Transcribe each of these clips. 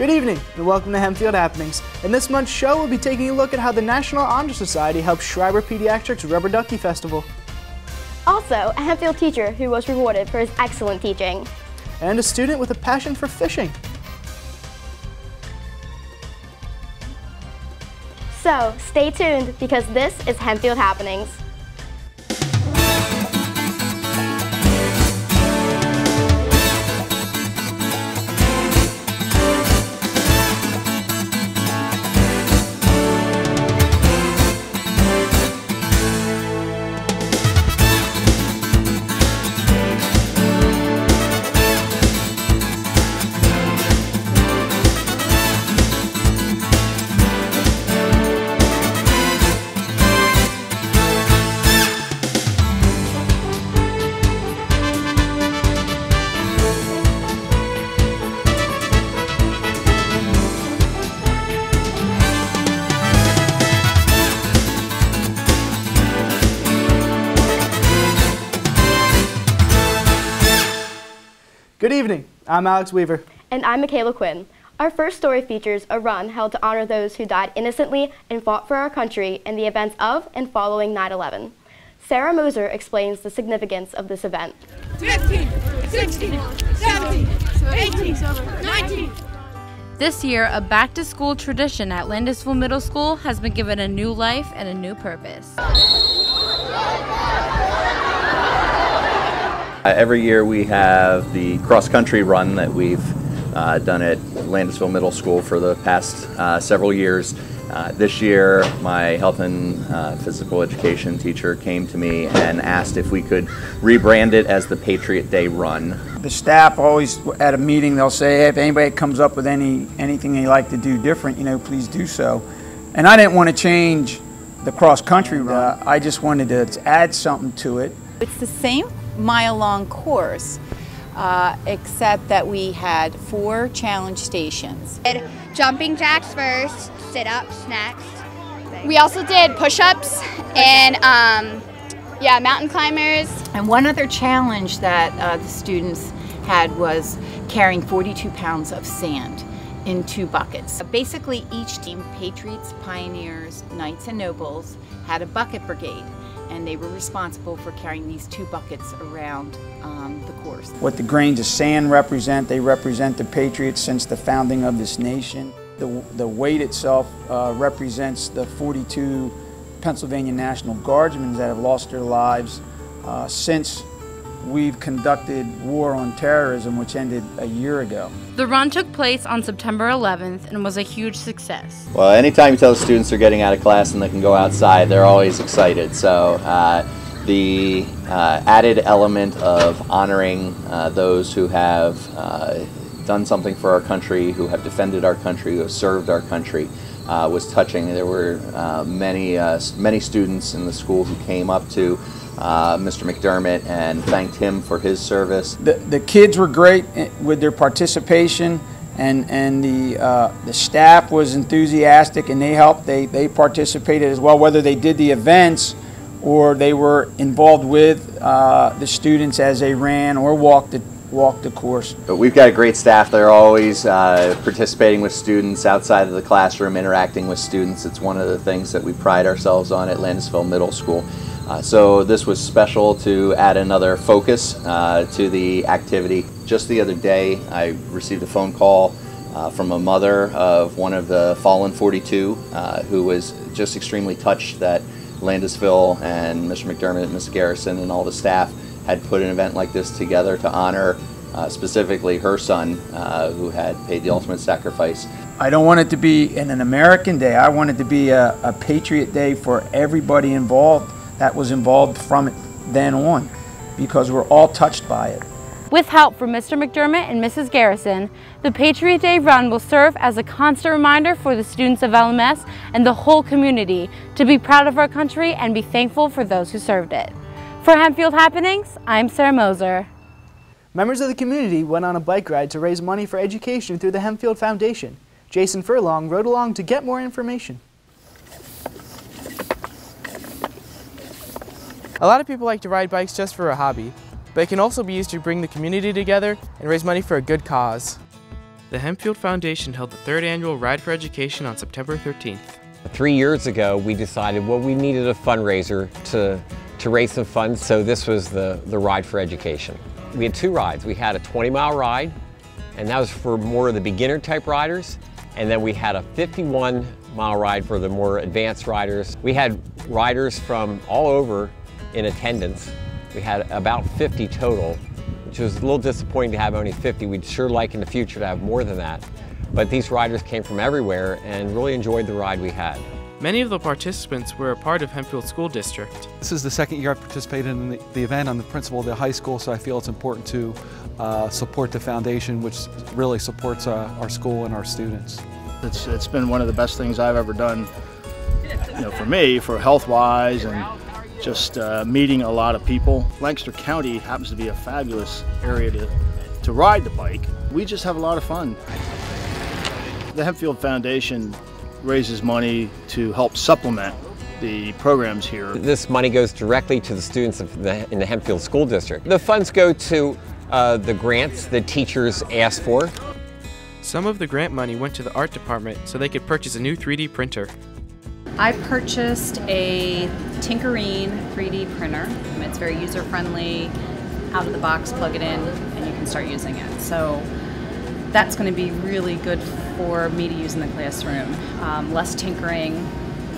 Good evening and welcome to Hempfield Happenings. In this month's show, we'll be taking a look at how the National Honor Society helped Schreiber Pediatric's Rubber Duckie Festival. Also, a Hempfield teacher who was rewarded for his excellent teaching. And a student with a passion for fishing. So, stay tuned because this is Hempfield Happenings. Good evening, I'm Alex Weaver. And I'm Michaela Quinn. Our first story features a run held to honor those who died innocently and fought for our country in the events of and following 9/11. Sarah Moser explains the significance of this event. 15, 16, 17, 18, 19. This year, a back-to-school tradition at Landisville Middle School has been given a new life and a new purpose. Every year we have the cross-country run that we've done at Landisville Middle School for the past several years. This year my health and physical education teacher came to me and asked if we could rebrand it as the Patriot Day Run. The staff always, at a meeting, they'll say, hey, if anybody comes up with anything they like to do different, please do so. And I didn't want to change the cross-country run. I just wanted to add something to it. It's the same mile-long course, except that we had 4 challenge stations. Jumping jacks first, sit-ups next. We also did push-ups and mountain climbers. And one other challenge that the students had was carrying 42 pounds of sand in 2 buckets. Basically each team, Patriots, Pioneers, Knights, and Nobles, had a bucket brigade, and they were responsible for carrying these 2 buckets around the course. What the grains of sand represent, they represent the Patriots since the founding of this nation. The weight itself represents the 42 Pennsylvania National Guardsmen that have lost their lives since we've conducted war on terrorism, which ended a year ago. The run took place on September 11th and was a huge success. Well, anytime you tell the students they're getting out of class and they can go outside, they're always excited. So the added element of honoring those who have done something for our country, who have defended our country, who have served our country, was touching. There were many students in the school who came up to Mr. McDermott and thanked him for his service. The kids were great with their participation, and the staff was enthusiastic, and they helped. They participated as well, whether they did the events or they were involved with the students as they ran or walked the course. But we've got a great staff. They're always participating with students outside of the classroom, interacting with students. It's one of the things that we pride ourselves on at Landisville Middle School. So this was special to add another focus to the activity. Just the other day I received a phone call from a mother of one of the fallen 42 who was just extremely touched that Landisville and Mr. McDermott and Ms. Garrison and all the staff had put an event like this together to honor specifically her son who had paid the ultimate sacrifice. I don't want it to be an American Day. I want it to be a Patriot Day for everybody involved that was involved from it then on, because we're all touched by it. With help from Mr. McDermott and Mrs. Garrison, the Patriot Day Run will serve as a constant reminder for the students of LMS and the whole community to be proud of our country and be thankful for those who served it. For Hempfield Happenings, I'm Sarah Moser. Members of the community went on a bike ride to raise money for education through the Hempfield Foundation. Jason Furlong rode along to get more information. A lot of people like to ride bikes just for a hobby, but it can also be used to bring the community together and raise money for a good cause. The Hempfield Foundation held the 3rd annual Ride for Education on September 13th. 3 years ago, we decided, well, we needed a fundraiser to raise some funds, so this was the Ride for Education. We had 2 rides. We had a 20-mile ride, and that was for more of the beginner type riders, and then we had a 51-mile ride for the more advanced riders. We had riders from all over in attendance. We had about 50 total, which was a little disappointing to have only 50. We'd sure like in the future to have more than that. But these riders came from everywhere and really enjoyed the ride we had. Many of the participants were a part of Hempfield School District. This is the 2nd year I've participated in the event. I'm the principal of the high school, so I feel it's important to support the foundation, which really supports our school and our students. It's been one of the best things I've ever done, for me, for health-wise, and just meeting a lot of people. Lancaster County happens to be a fabulous area to ride the bike. We just have a lot of fun. The Hempfield Foundation raises money to help supplement the programs here. This money goes directly to the students in the Hempfield School District. The funds go to the grants that teachers ask for. Some of the grant money went to the art department so they could purchase a new 3D printer. I purchased a Tinkerine 3D printer. It's very user-friendly, out of the box, plug it in, and you can start using it. So that's going to be really good for me to use in the classroom. Less tinkering,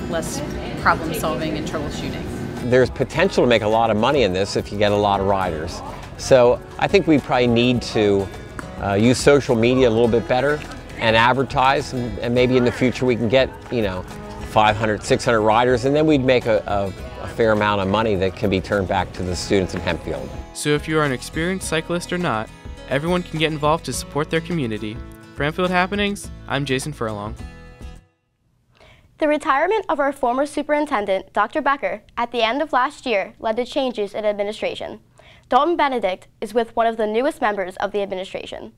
less problem solving and troubleshooting. There's potential to make a lot of money in this if you get a lot of riders. So I think we probably need to use social media a little bit better and advertise, and maybe in the future we can get 500, 600 riders, and then we'd make a fair amount of money that can be turned back to the students in Hempfield. So if you are an experienced cyclist or not, everyone can get involved to support their community. For Hempfield Happenings, I'm Jason Furlong. The retirement of our former superintendent, Dr. Becker, at the end of last year led to changes in administration. Dalton Benedict is with one of the newest members of the administration.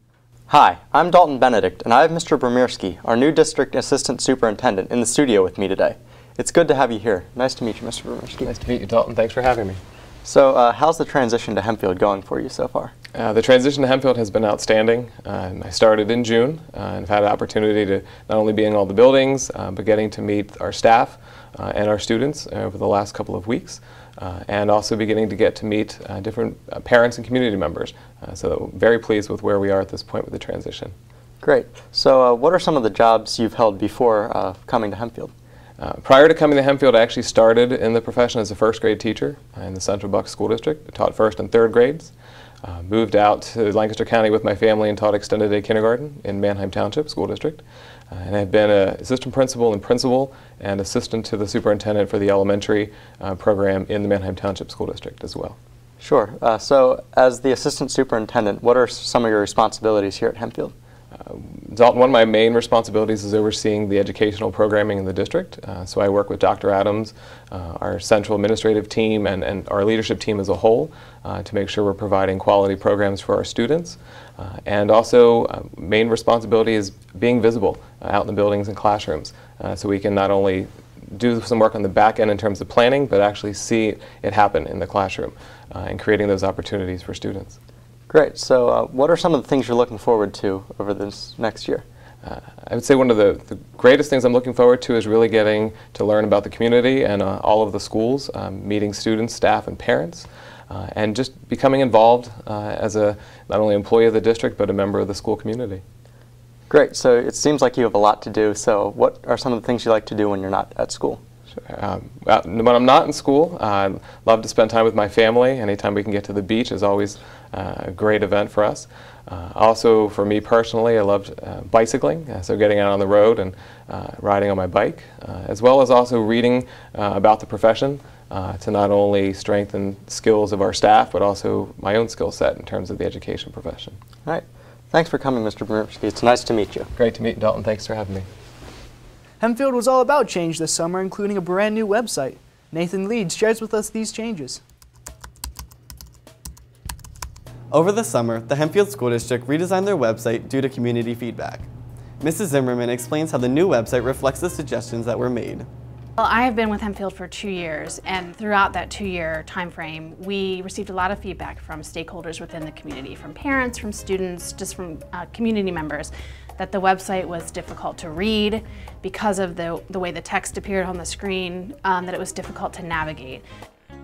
Hi, I'm Dalton Benedict, and I have Mr. Bromirski, our new district assistant superintendent, in the studio with me today. It's good to have you here. Nice to meet you, Mr. Bromirski. Nice to meet you, Dalton. Thanks for having me. So, how's the transition to Hempfield going for you so far? The transition to Hempfield has been outstanding. I started in June and have had an opportunity to not only be in all the buildings, but getting to meet our staff and our students over the last couple of weeks. And also beginning to get to meet different parents and community members. So very pleased with where we are at this point with the transition. Great. So what are some of the jobs you've held before coming to Hempfield? Prior to coming to Hempfield, I actually started in the profession as a 1st grade teacher in the Central Bucks School District. I taught 1st and 3rd grades. Moved out to Lancaster County with my family and taught extended day kindergarten in Manheim Township School District. And I've been an assistant principal and assistant to the superintendent for the elementary program in the Manheim Township School District as well. Sure. So as the assistant superintendent, what are some of your responsibilities here at Hempfield? Dalton, one of my main responsibilities is overseeing the educational programming in the district. So I work with Dr. Adams, our central administrative team, and our leadership team as a whole to make sure we're providing quality programs for our students. And also, main responsibility is being visible out in the buildings and classrooms so we can not only do some work on the back end in terms of planning, but actually see it happen in the classroom and creating those opportunities for students. Great. So what are some of the things you're looking forward to over this next year? I would say one of the greatest things I'm looking forward to is really getting to learn about the community and all of the schools, meeting students, staff, and parents, and just becoming involved as a not only employee of the district, but a member of the school community. Great. So it seems like you have a lot to do. So what are some of the things you like to do when you're not at school? When I'm not in school, I love to spend time with my family. Anytime we can get to the beach is always a great event for us. Also, for me personally, I love bicycling, so getting out on the road and riding on my bike, as well as also reading about the profession to not only strengthen skills of our staff, but also my own skill set in terms of the education profession. All right. Thanks for coming, Mr. Bromirski. It's nice to meet you. Great to meet you, Dalton. Thanks for having me. Hempfield was all about change this summer, including a brand new website. Nathan Leeds shares with us these changes. Over the summer, the Hempfield School District redesigned their website due to community feedback. Mrs. Zimmerman explains how the new website reflects the suggestions that were made. Well, I have been with Hempfield for 2 years, and throughout that 2-year time frame, we received a lot of feedback from stakeholders within the community, from parents, from students, just from community members, that the website was difficult to read because of the way the text appeared on the screen, that it was difficult to navigate.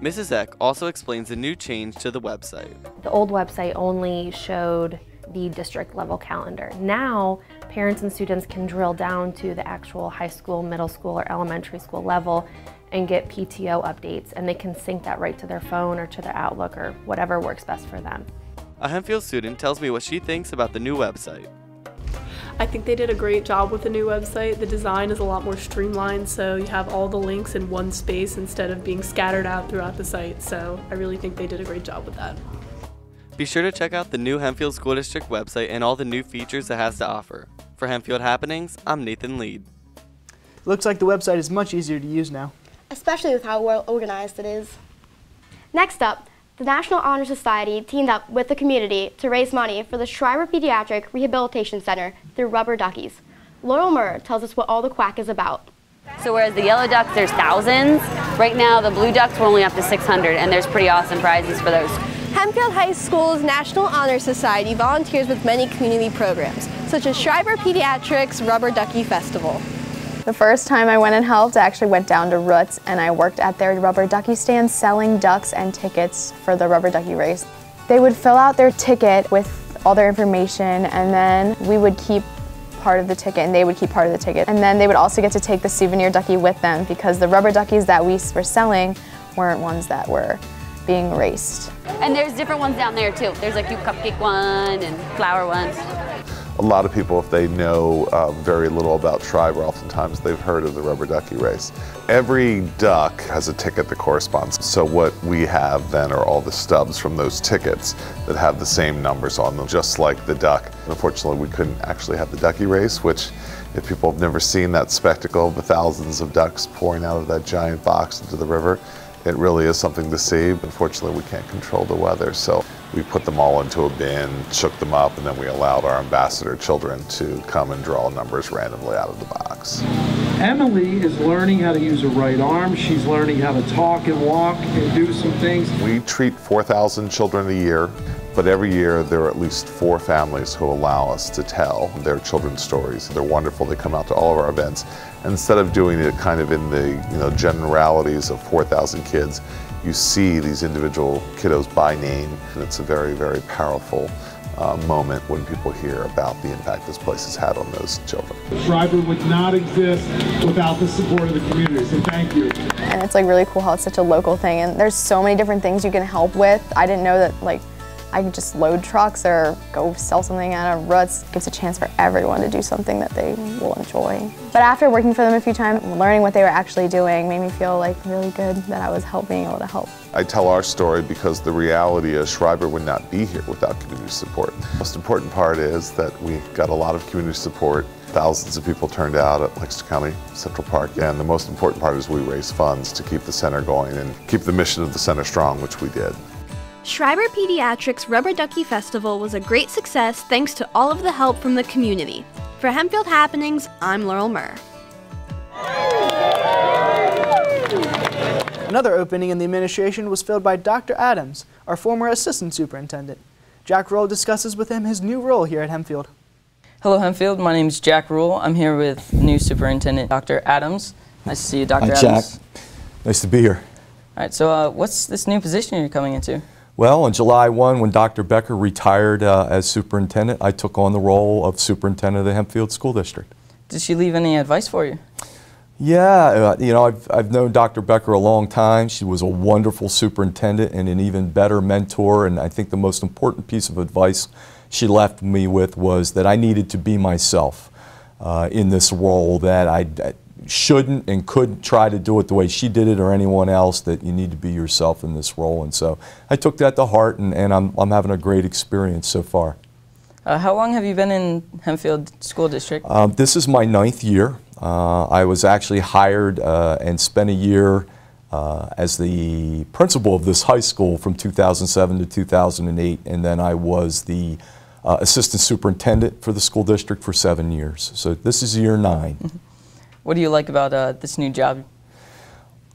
Mrs. Eck also explains the new change to the website. The old website only showed the district level calendar. Now, parents and students can drill down to the actual high school, middle school, or elementary school level and get PTO updates, and they can sync that right to their phone or to their Outlook or whatever works best for them. A Hempfield student tells me what she thinks about the new website. I think they did a great job with the new website. The design is a lot more streamlined, so you have all the links in one space instead of being scattered out throughout the site, so I really think they did a great job with that. Be sure to check out the new Hempfield School District website and all the new features it has to offer. For Hempfield Happenings, I'm Nathan Lead. Looks like the website is much easier to use now, especially with how well organized it is. Next up, the National Honor Society teamed up with the community to raise money for the Schreiber Pediatric Rehabilitation Center through Rubber Duckies. Laurel Murr tells us what all the quack is about. So whereas the yellow ducks, there's thousands, right now the blue ducks, we're only up to 600, and there's pretty awesome prizes for those. Hempfield High School's National Honor Society volunteers with many community programs, such as Schreiber Pediatric's Rubber Ducky Festival. The first time I went and helped, I actually went down to Roots and I worked at their rubber ducky stand selling ducks and tickets for the rubber ducky race. They would fill out their ticket with all their information, and then we would keep part of the ticket and they would keep part of the ticket. And then they would also get to take the souvenir ducky with them, because the rubber duckies that we were selling weren't ones that were being raced. And there's different ones down there too. There's a cute cupcake one and flower ones. A lot of people, if they know very little about Schreiber, oftentimes they've heard of the rubber ducky race. Every duck has a ticket that corresponds. So what we have then are all the stubs from those tickets that have the same numbers on them, just like the duck. Unfortunately, we couldn't actually have the ducky race, which, if people have never seen that spectacle of the thousands of ducks pouring out of that giant box into the river, it really is something to see. Unfortunately, we can't control the weather, so we put them all into a bin, shook them up, and then we allowed our ambassador children to come and draw numbers randomly out of the box. Emily is learning how to use her right arm. She's learning how to talk and walk and do some things. We treat 4,000 children a year, but every year there are at least 4 families who allow us to tell their children's stories. They're wonderful. They come out to all of our events. And instead of doing it kind of in the generalities of 4,000 kids, you see these individual kiddos by name, and it's a very, very powerful moment when people hear about the impact this place has had on those children. Schreiber would not exist without the support of the community, so thank you. And it's like really cool how it's such a local thing, and there's so many different things you can help with. I didn't know that I could just load trucks or go sell something at a Roots. It gives a chance for everyone to do something that they will enjoy. But after working for them a few times, learning what they were actually doing made me feel really good that I was being able to help. I tell our story because the reality is Schreiber would not be here without community support. The most important part is that we got a lot of community support. Thousands of people turned out at Lancaster County Central Park, and the most important part is we raise funds to keep the center going and keep the mission of the center strong, which we did. Schreiber Pediatric's Rubber Ducky Festival was a great success thanks to all of the help from the community. For Hempfield Happenings, I'm Laurel Murr. Another opening in the administration was filled by Dr. Adams, our former assistant superintendent. Jack Rule discusses with him his new role here at Hempfield. Hello Hempfield, my name is Jack Rule. I'm here with new superintendent Dr. Adams. Nice to see you, Dr. Adams. Hi, Jack. Nice to be here. All right, so what's this new position you're coming into? Well, on July 1, when Dr. Becker retired as superintendent, I took on the role of superintendent of the Hempfield School District. Did she leave any advice for you? Yeah, you know, I've known Dr. Becker a long time. She was a wonderful superintendent and an even better mentor, and I think the most important piece of advice she left me with was that I needed to be myself in this role, that I shouldn't and couldn't try to do it the way she did it or anyone else, that you need to be yourself in this role. And so I took that to heart, and I'm having a great experience so far. How long have you been in Hempfield School District? This is my 9th year. I was actually hired and spent a year as the principal of this high school from 2007 to 2008, and then I was the assistant superintendent for the school district for 7 years. So this is year 9. What do you like about this new job?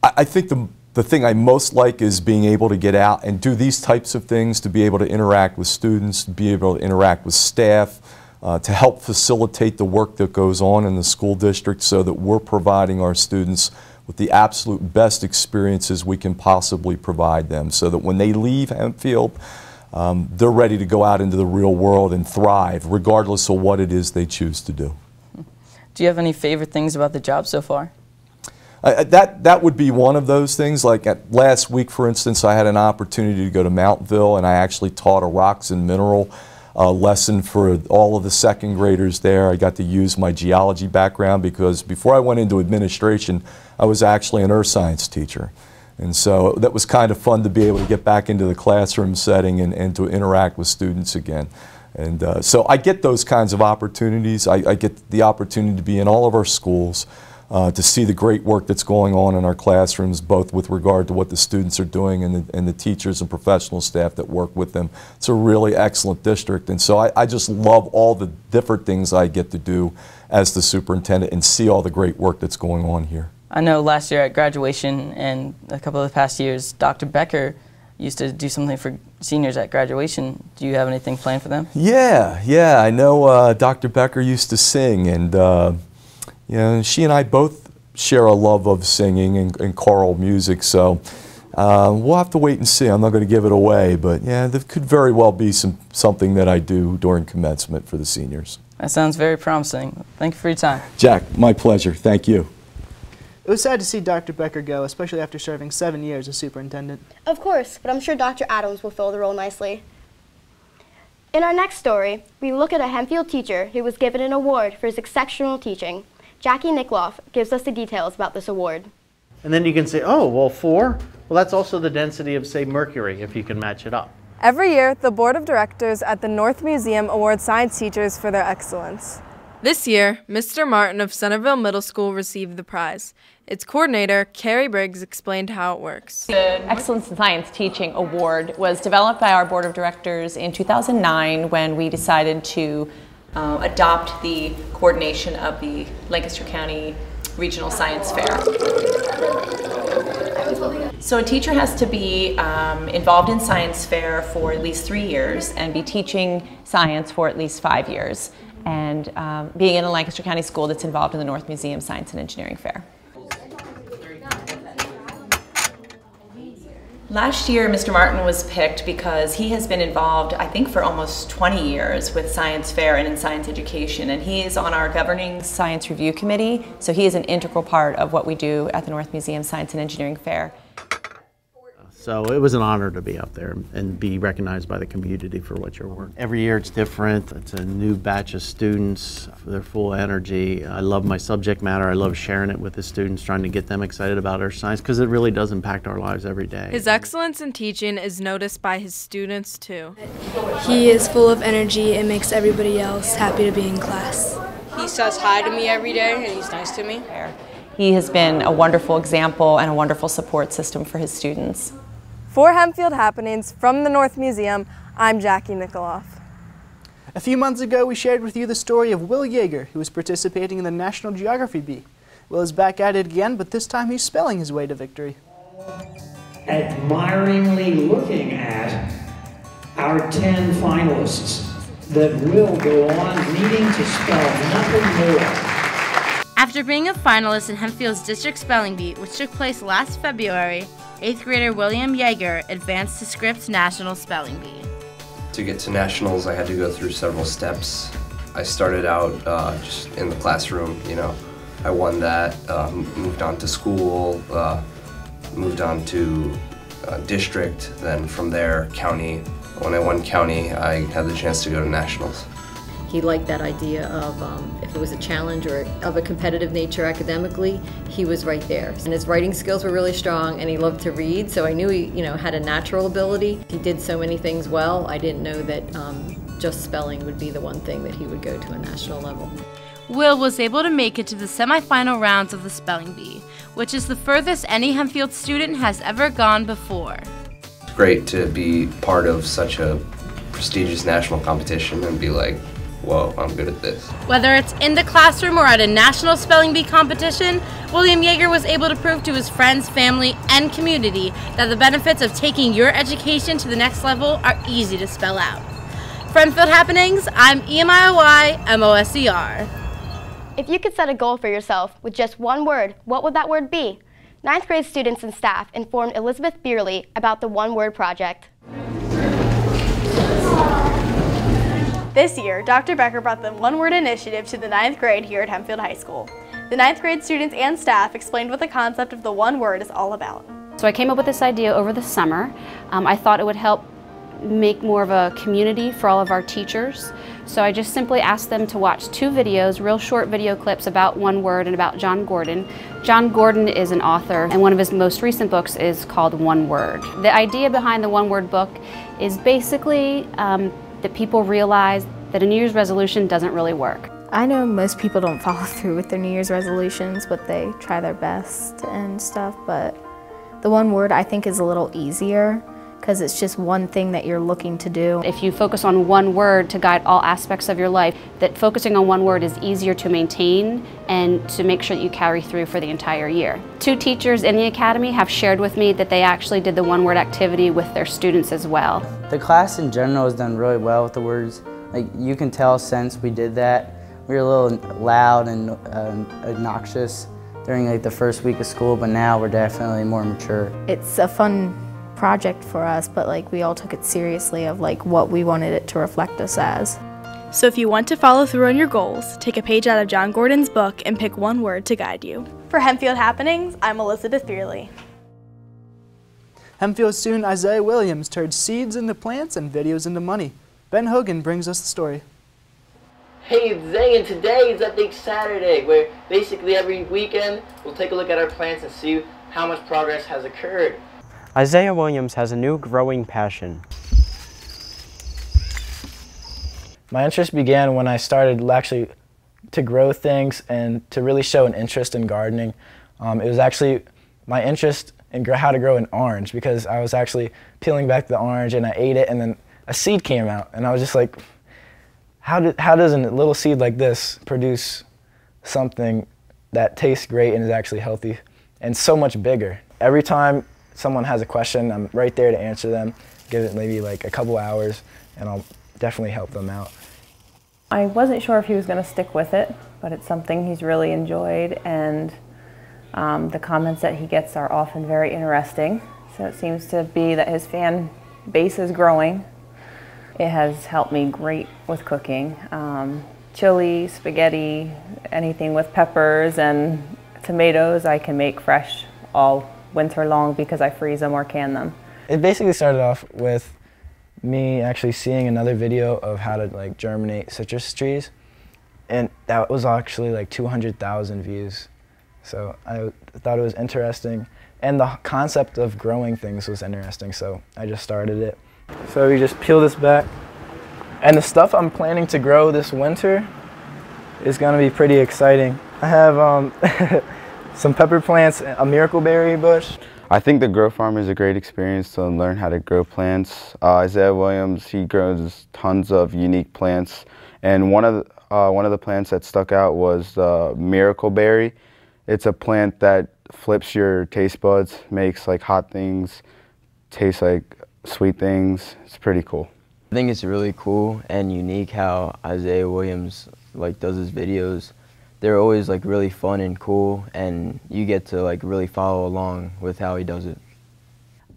I think the thing I most like is being able to get out and do these types of things, to be able to interact with students, to be able to interact with staff, to help facilitate the work that goes on in the school district so that we're providing our students with the absolute best experiences we can possibly provide them, so that when they leave Hempfield, they're ready to go out into the real world and thrive, regardless of what it is they choose to do. Do you have any favorite things about the job so far? That would be one of those things. Like last week, for instance, I had an opportunity to go to Mountville, and I actually taught a rocks and mineral lesson for all of the second graders there. I got to use my geology background because before I went into administration, I was actually an earth science teacher. And so that was kind of fun to be able to get back into the classroom setting and to interact with students again. And so I get those kinds of opportunities. I get the opportunity to be in all of our schools, to see the great work that's going on in our classrooms, both with regard to what the students are doing and the teachers and professional staff that work with them. It's a really excellent district, and so I just love all the different things I get to do as the superintendent and see all the great work that's going on here. I know last year at graduation and a couple of the past years, Dr. Becker used to do something for seniors at graduation. Do you have anything planned for them? Yeah, I know Dr. Becker used to sing, and you know, she and I both share a love of singing and choral music, so we'll have to wait and see. I'm not going to give it away, but yeah, there could very well be something that I do during commencement for the seniors. That sounds very promising. Thank you for your time. Jack, my pleasure. Thank you. It was sad to see Dr. Becker go, especially after serving 7 years as superintendent. Of course, but I'm sure Dr. Adams will fill the role nicely. In our next story, we look at a Hempfield teacher who was given an award for his exceptional teaching. Jackie Nickloff gives us the details about this award. And then you can say, oh, well, 4? Well, that's also the density of, say, mercury, if you can match it up. Every year, the Board of Directors at the North Museum awards science teachers for their excellence. This year, Mr. Martin of Centerville Middle School received the prize. Its coordinator, Carrie Briggs, explained how it works. The Excellence in Science Teaching Award was developed by our Board of Directors in 2009 when we decided to adopt the coordination of the Lancaster County Regional Science Fair. So a teacher has to be involved in science fair for at least 3 years and be teaching science for at least 5 years, and being in a Lancaster County school that's involved in the North Museum Science and Engineering Fair. Last year, Mr. Martin was picked because he has been involved, I think, for almost 20 years with science fair and in science education, and he is on our governing science review committee, so he is an integral part of what we do at the North Museum Science and Engineering Fair. So it was an honor to be up there and be recognized by the community for what your work. Every year it's different. It's a new batch of students. They're full of energy. I love my subject matter. I love sharing it with the students, trying to get them excited about our science, because it really does impact our lives every day. His excellence in teaching is noticed by his students too. He is full of energy and makes everybody else happy to be in class. He says hi to me every day and he's nice to me. He has been a wonderful example and a wonderful support system for his students. For Hempfield Happenings from the North Museum, I'm Jackie Nickloff. A few months ago, we shared with you the story of Will Yeager, who was participating in the National Geography Bee. Will is back at it again, but this time he's spelling his way to victory. Admiringly looking at our 10 finalists that will go on needing to spell nothing more. After being a finalist in Hempfield's District Spelling Bee, which took place last February, 8th grader William Yeager advanced to Scripps National Spelling Bee. To get to nationals, I had to go through several steps. I started out just in the classroom, you know. I won that, moved on to school, moved on to district, then from there, county. When I won county, I had the chance to go to nationals. He liked that idea of if it was a challenge or of a competitive nature academically, he was right there. And his writing skills were really strong, and he loved to read, so I knew he had a natural ability. He did so many things well. I didn't know that just spelling would be the one thing that he would go to a national level. Will was able to make it to the semifinal rounds of the Spelling Bee, which is the furthest any Hempfield student has ever gone before. It's great to be part of such a prestigious national competition and be like, whoa, I'm good at this. Whether it's in the classroom or at a national spelling bee competition, William Yeager was able to prove to his friends, family, and community that the benefits of taking your education to the next level are easy to spell out. For Hempfield Happenings, I'm EMIOY-MOSER. If you could set a goal for yourself with just one word, what would that word be? 9th grade students and staff informed Elizabeth Beerley about the One Word Project. This year, Dr. Becker brought the One Word Initiative to the 9th grade here at Hempfield High School. The 9th grade students and staff explained what the concept of the one word is all about. So I came up with this idea over the summer. I thought it would help make more of a community for all of our teachers. So I just simply asked them to watch 2 videos, real short video clips about one word and about John Gordon. John Gordon is an author, and one of his most recent books is called One Word. The idea behind the One Word book is basically that people realize that a New Year's resolution doesn't really work. I know most people don't follow through with their New Year's resolutions, but they try their best and stuff. But the one word I think is a little easier because it's just one thing that you're looking to do. If you focus on one word to guide all aspects of your life, that focusing on one word is easier to maintain and to make sure that you carry through for the entire year. 2 teachers in the academy have shared with me that they actually did the one word activity with their students as well. The class in general has done really well with the words. Like, you can tell since we did that, we were a little loud and obnoxious during like the first week of school, but now we're definitely more mature. It's a fun project for us, but like we all took it seriously of like what we wanted it to reflect us as. So if you want to follow through on your goals, take a page out of John Gordon's book and pick one word to guide you. For Hempfield Happenings, I'm Elizabeth Beerley. Hempfield student Isaiah Williams turned seeds into plants and videos into money. Ben Hogan brings us the story. Hey, it's Zay, and today is Update Saturday, where basically every weekend we'll take a look at our plants and see how much progress has occurred. Isaiah Williams has a new growing passion. My interest began when I started actually to grow things and to really show an interest in gardening. It was actually my interest in how to grow an orange, because I was actually peeling back the orange and I ate it and then a seed came out and I was just like, how does a little seed like this produce something that tastes great and is actually healthy and so much bigger? Every time someone has a question, I'm right there to answer them, give it maybe like a couple hours, and I'll definitely help them out. I wasn't sure if he was going to stick with it, but it's something he's really enjoyed, and the comments that he gets are often very interesting. So it seems to be that his fan base is growing. It has helped me great with cooking. Chili, spaghetti, anything with peppers and tomatoes I can make fresh all winter long because I freeze them or can them. It basically started off with me actually seeing another video of how to like germinate citrus trees, and that was actually like 200,000 views. So I thought it was interesting, and the concept of growing things was interesting, so I just started it. So we just peel this back, and the stuff I'm planning to grow this winter is going to be pretty exciting. I have some pepper plants, a miracle berry bush. I think the Grow Farm is a great experience to learn how to grow plants. Isaiah Williams, he grows tons of unique plants, and one of the plants that stuck out was the miracle berry. It's a plant that flips your taste buds, makes like hot things taste like sweet things. It's pretty cool. I think it's really cool and unique how Isaiah Williams like does his videos. They're always like really fun and cool, and you get to like really follow along with how he does it.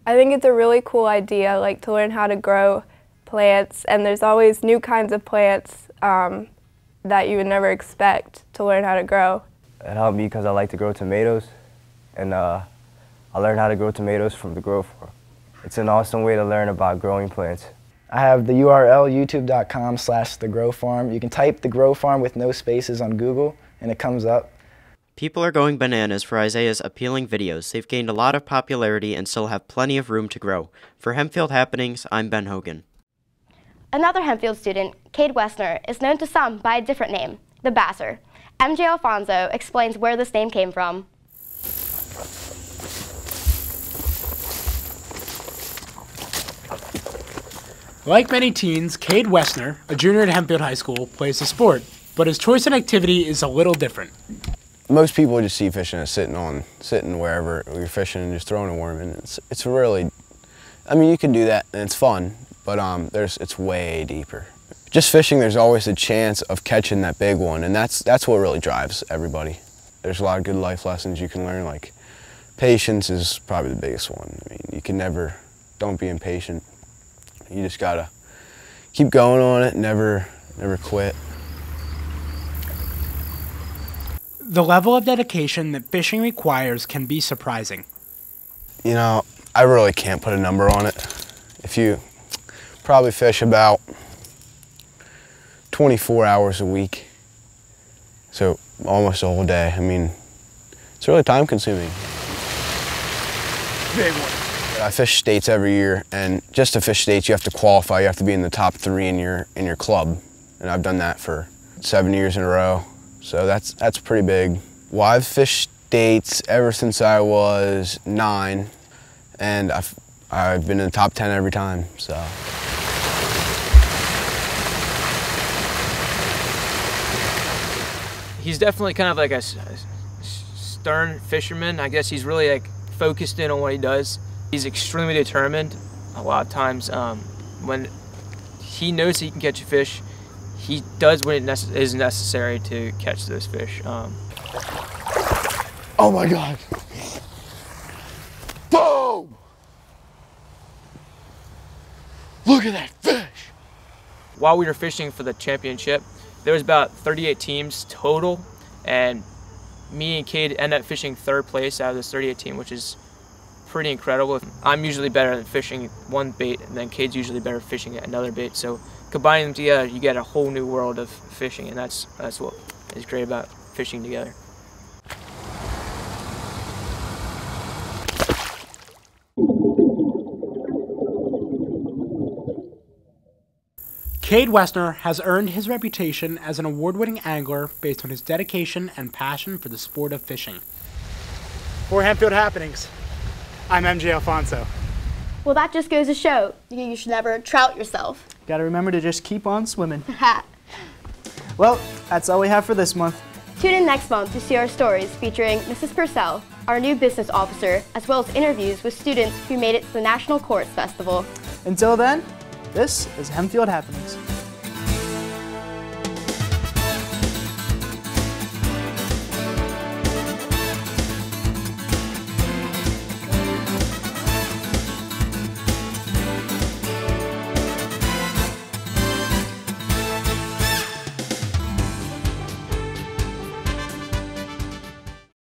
I think it's a really cool idea, like to learn how to grow plants, and there's always new kinds of plants that you would never expect to learn how to grow. It helped me because I like to grow tomatoes, and I learned how to grow tomatoes from the Grow Farm. It's an awesome way to learn about growing plants. I have the URL youtube.com/thegrowfarm. You can type The Grow Farm with no spaces on Google and it comes up. People are going bananas for Isaiah's appealing videos. They've gained a lot of popularity and still have plenty of room to grow. For Hempfield Happenings, I'm Ben Hogan. Another Hempfield student, Cade Wessner, is known to some by a different name, the Basser. MJ Alfonso explains where this name came from. Like many teens, Cade Wessner, a junior at Hempfield High School, plays the sport, but his choice in activity is a little different. Most people just see fishing as sitting wherever you're fishing and just throwing a worm in. It's really, I mean, you can do that and it's fun, but it's way deeper. just fishing, there's always a chance of catching that big one, and that's what really drives everybody. There's a lot of good life lessons you can learn, like patience is probably the biggest one. I mean, you can don't be impatient. You just gotta keep going on it, never quit. The level of dedication that fishing requires can be surprising. You know, I really can't put a number on it. If you probably fish about 24 hours a week, so almost a whole day. I mean, it's really time consuming. Big one. I fish states every year, and just to fish states you have to qualify, you have to be in the top 3 in your club, and I've done that for 7 years in a row, so that's pretty big. Well, I've fished states ever since I was 9, and I've been in the top 10 every time, so. He's definitely kind of like a stern fisherman. I guess he's really like focused in on what he does. He's extremely determined. A lot of times when he knows he can catch a fish, he does what is necessary to catch those fish. Oh my God. Boom! Look at that fish! While we were fishing for the championship, there was about 38 teams total, and me and Cade ended up fishing 3rd place out of this 38 team, which is pretty incredible. I'm usually better at fishing one bait, and then Cade's usually better at fishing another bait. So combining them together, you get a whole new world of fishing, and that's what is great about fishing together. Cade Wessner has earned his reputation as an award-winning angler based on his dedication and passion for the sport of fishing. For Hempfield Happenings, I'm MJ Alfonso. Well, that just goes to show you should never trout yourself. Gotta remember to just keep on swimming. Well, that's all we have for this month. Tune in next month to see our stories featuring Mrs. Purcell, our new business officer, as well as interviews with students who made it to the National Chorus Festival. Until then, this is Hempfield Happenings.